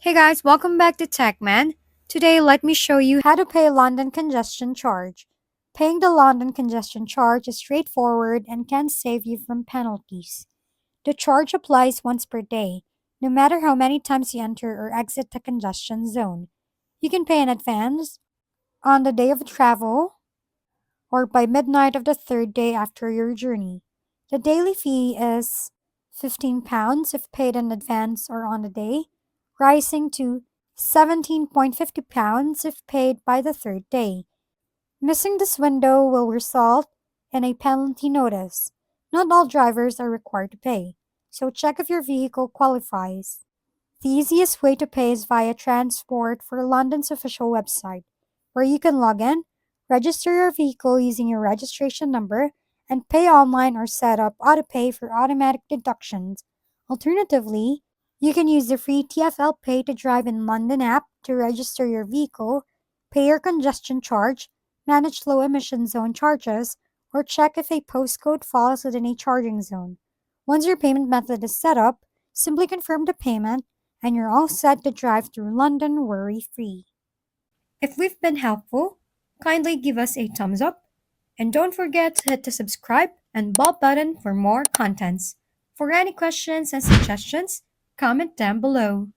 Hey guys, welcome back to TechMan. Today, let me show you how to pay London Congestion Charge. Paying the London Congestion Charge is straightforward and can save you from penalties. The charge applies once per day, no matter how many times you enter or exit the congestion zone. You can pay in advance, on the day of travel, or by midnight of the third day after your journey. The daily fee is £15 if paid in advance or on the day, rising to £17.50 if paid by the third day. Missing this window will result in a penalty notice. Not all drivers are required to pay, so check if your vehicle qualifies. The easiest way to pay is via Transport for London's official website, where you can log in, register your vehicle using your registration number, and pay online or set up autopay for automatic deductions. Alternatively, you can use the free TfL Pay to Drive in London app to register your vehicle, pay your congestion charge, manage low emission zone charges, or check if a postcode falls within a charging zone. Once your payment method is set up, simply confirm the payment and you're all set to drive through London worry-free. If we've been helpful, kindly give us a thumbs up and don't forget to hit the subscribe and bell button for more contents. For any questions and suggestions, comment down below.